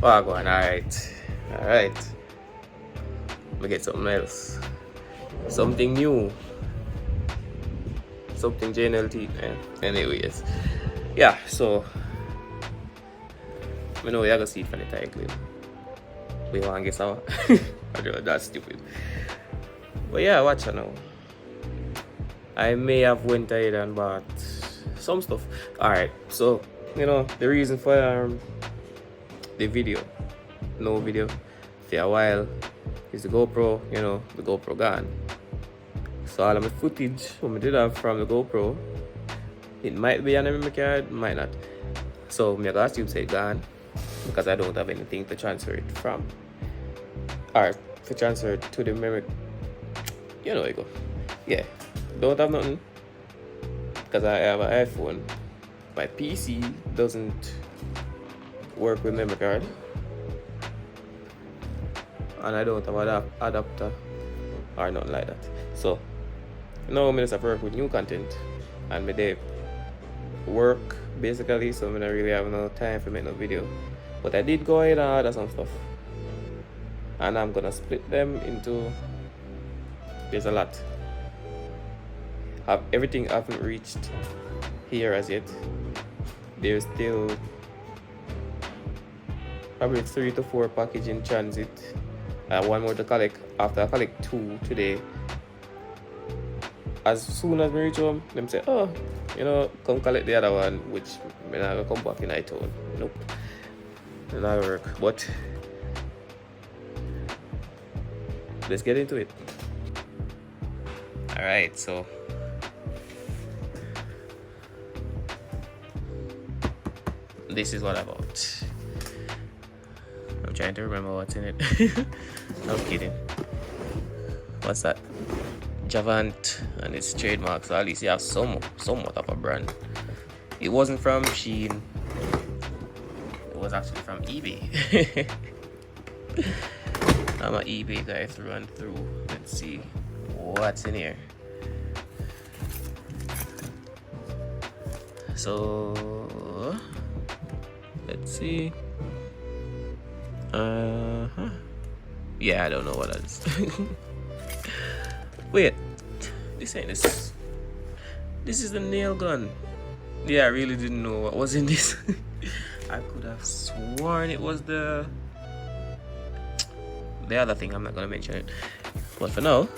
Oh, go on. Alright. Alright. Let me get something else. Something new. Something JNLT. Anyways. Yeah, so I know you're gonna see it from the title. We want to guess how? That's stupid. But yeah, watch it now. I may have went ahead and bought some stuff. Alright, so the reason for the video, no video for a while, is the GoPro. The GoPro gone. So all of my footage what I did have from the GoPro, it might be on a memory card, might not. So I'm gonna assume say gone because I don't have anything to transfer it from. Or to transfer it to the memory. You know where you go. Yeah. Don't have nothing because I have an iPhone. My PC doesn't work with memory card, and I don't have an adapter or nothing like that. So now I'm just have to work with new content, and my day work basically. So I don't really have no time for make no video. But I did go ahead and order some stuff, and I'm gonna split them into. There's a lot. Everything haven't reached here as yet. There's still probably 3 to 4 packages in transit. One more to collect. After I collect 2 today, as soon as we reach home, them say, oh, come collect the other one, which I'm not gonna come back in iTunes. Nope. It's not gonna work. But let's get into it. Alright, so this is what I bought. I'm trying to remember what's in it. I'm kidding. What's that? Javant, and it's trademark, so at least you have somewhat of a brand. It wasn't from Shein. It was actually from eBay. I'm an eBay guy through and through. Let's see what's in here. So let's see. Yeah, I don't know what that is. Wait, this ain't this. This is the nail gun. Yeah, I really didn't know what was in this. I could have sworn it was the other thing. I'm not gonna mention it. But for now,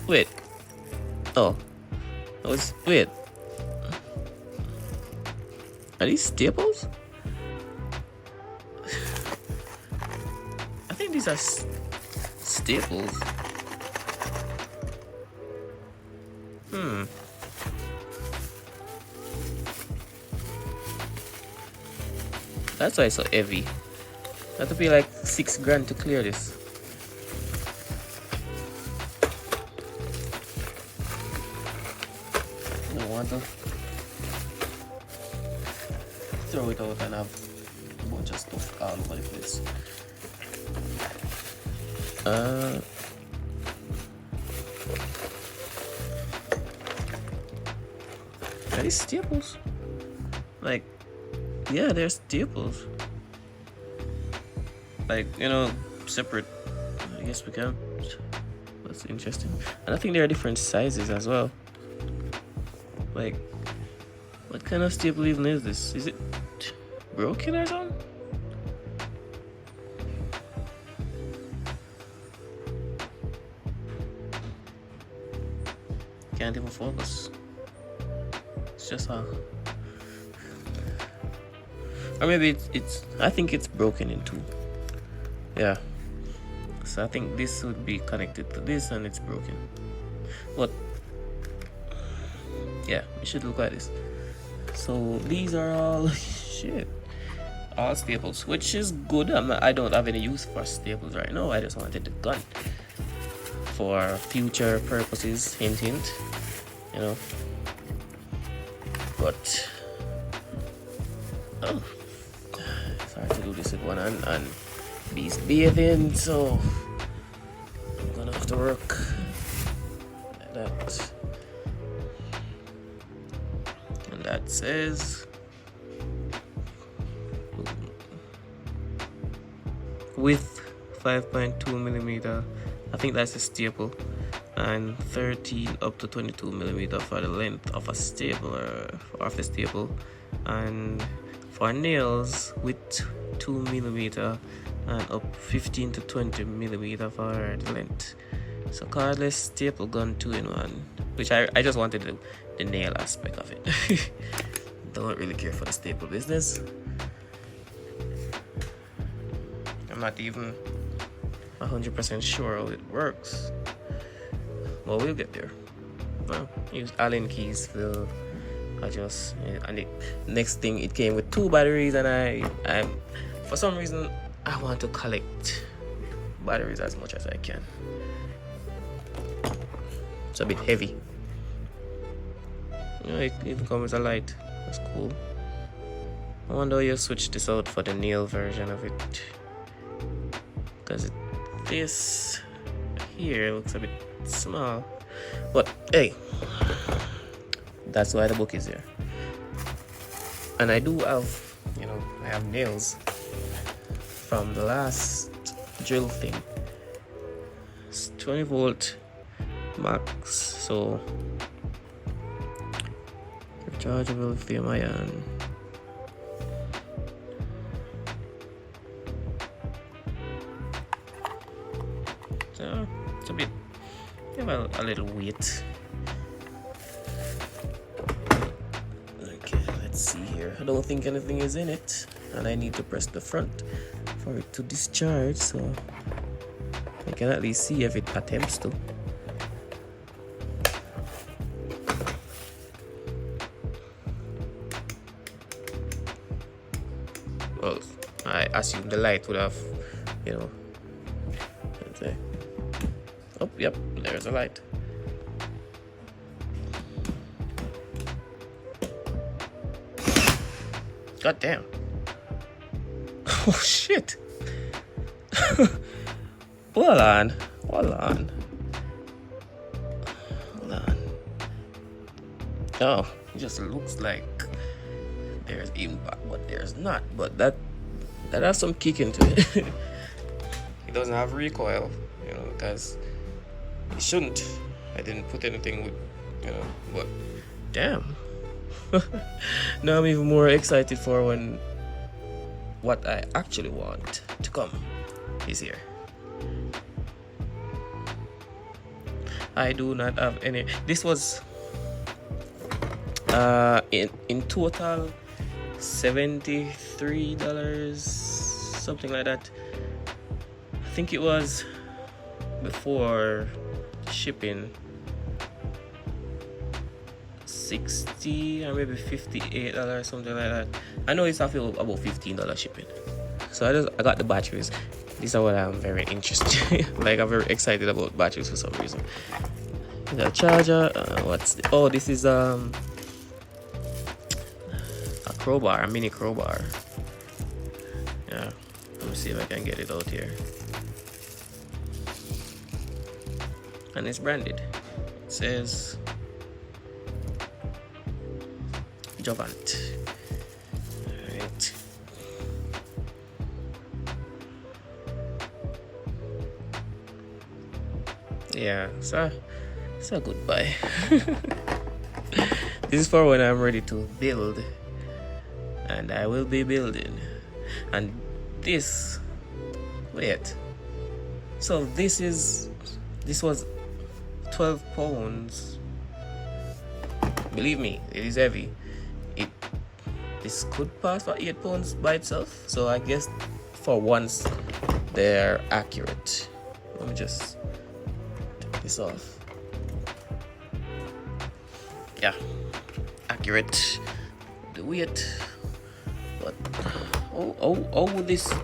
wait. Oh, wait. Are these staples? I think these are staples. That's why it's so heavy. That would be like $6,000 to clear this. I don't want to throw it out and have a bunch of stuff all over the place. Are these staples? Like, yeah, they're staples. Like, separate. I guess we can. That's interesting. And I think there are different sizes as well. Like, what kind of staple even is this? Is it broken or something? Can't even focus. It's just or maybe it's I think it's broken in two. Yeah. So I think this would be connected to this and it's broken. But yeah, it should look like this. So these are all all staples, which is good. I don't have any use for staples right now. I just wanted the gun for future purposes. Hint, hint. But it's hard to do this with one hand and beast bathing, so I'm gonna have to work like that. And that says width 5.2 millimeter. I think that's a staple, and 13 up to 22 millimeter for the length of a stapler, of the staple. And for nails, width 2 millimeter and up 15 to 20 millimeter for the length. So cordless staple gun 2-in-1, which I just wanted the nail aspect of it. Don't really care for the staple business. I'm not even 100% sure how it works. Well, we'll get there. Well, use Allen keys to adjust. And the next thing, it came with 2 batteries, and I for some reason I want to collect batteries as much as I can. It's a bit heavy. It even comes with a light. That's cool. I wonder how you switch this out for the nail version of it, because this here looks a bit small. But hey, that's why the book is here. And I do have, I have nails from the last drill thing. It's 20 volt max, so rechargeable lithium ion. So it's a bit, well, a little weight. Okay, let's see here. I don't think anything is in it, and I need to press the front for it to discharge, so I can at least see if it attempts to. Well, I assume the light would have, let's say. Oh, yep, there's a light. God damn. Oh shit. Hold on. Oh, it just looks like there's impact, but there's not. But that has some kick into it. It doesn't have recoil, because it shouldn't. I didn't put anything with, but damn. Now I'm even more excited for when what I actually want to come is here. I do not have any. This was in total $73, something like that. I think it was before shipping 60 or maybe $58, something like that. I know it's about $15 shipping. So I got the batteries. These are what I'm very interested like, I'm very excited about batteries for some reason. The charger, this is a crowbar, a mini crowbar. Yeah, let me see if I can get it out here. And it's branded. It says Jovant. Alright. Yeah, so goodbye. This is for when I'm ready to build, and I will be building. And this, so this was 12 pounds. Believe me, it is heavy. This could pass for 8 pounds by itself, so I guess for once they're accurate. Let me just take this off. Yeah, accurate. The weight, but this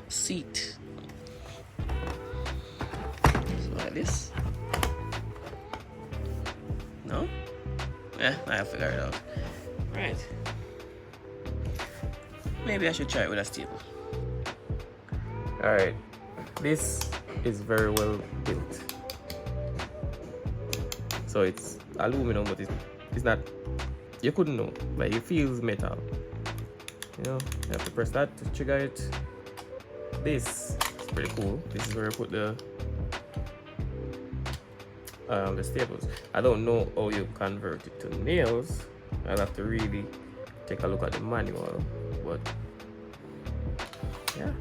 seat. So like this. No? Yeah, I'll figure it out. Right. Maybe I should try it with a staple. Alright. This is very well built. So it's aluminum, but it's not, you couldn't know. Like, it feels metal. You have to press that to trigger it. this is pretty cool. This is where I put the staples. I don't know how you convert it to nails. I'll have to really take a look at the manual, but yeah.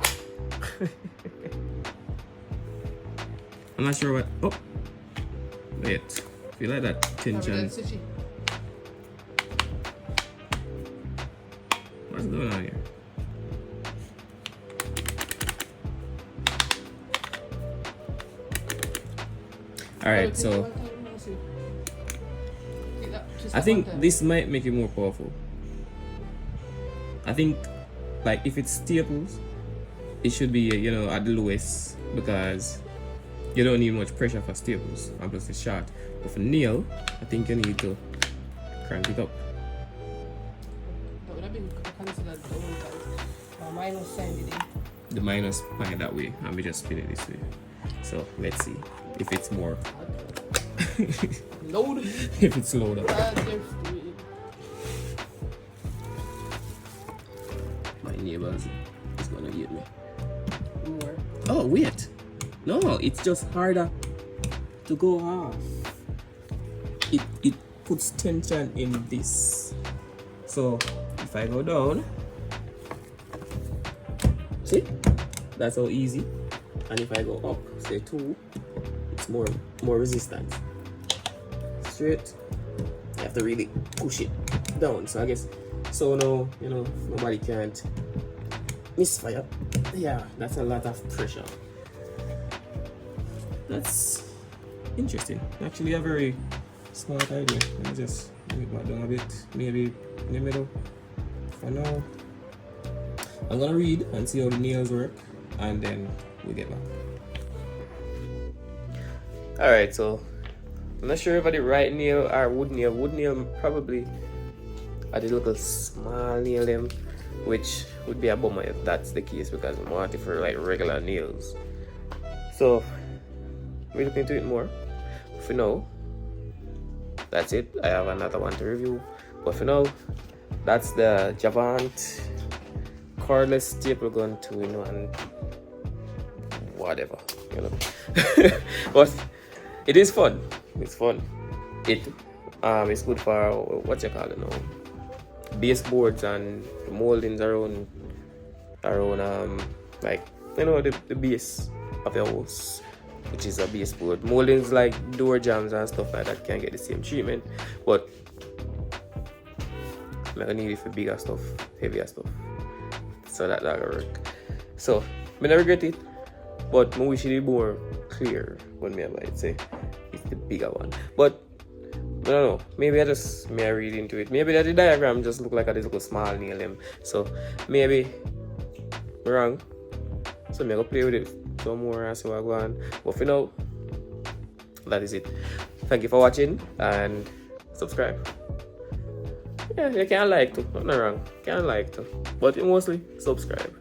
I'm not sure what. Oh, wait. Feel like that tension. What's going on here? Alright, so I think this might make it more powerful. I think, like, if it's staples, it should be, you know, at the lowest, because you don't need much pressure for staples, and plus it's short. But for nail, I think you need to crank it up. That would have been considered double, because minus sign today. The minus point that way, and we just spin it this way. So let's see if it's more. Load. If it's loaded. My neighbors is gonna get me. More. Oh wait, no, it's just harder to go off. It puts tension in this. So if I go down, see, that's how easy. And if I go up, say 2, it's more resistance. Straight, you have to really push it down. So I guess, so now, you know, nobody can't misfire. Yeah, that's a lot of pressure. That's interesting. Actually, a very smart idea. Let me just move it back down a bit, maybe in the middle. For now, I'm gonna read and see how the nails work, and then we'll get back. Alright, so I'm not sure if I did right nail or wood nail. Wood nail probably I did a little small nail them, which would be a bummer if that's the case, because I'm wanting for like regular nails. So we'll look into it more. For now, that's it. I have another one to review, but for now, that's the Javant cordless staple gun 2-in-1 whatever, you know. But it is fun. It's fun. It's good for what you call it now, baseboards and moldings around like, you know, the base of your house, which is a baseboard. Moldings like door jambs and stuff like that can get the same treatment, but I'm gonna need it for bigger stuff, heavier stuff, so that'll work. So I don't regret it, but I wish it be more clear when I buy it. Say it's the bigger one, but I don't know. Maybe I read into it. Maybe that the diagram just look like a little small nail them. So maybe I'm wrong. So I'm gonna play with it some more and see what I go on. But for now, that is it. Thank you for watching and subscribe. Yeah, you can like too. Nothing wrong. Can like too, but mostly subscribe.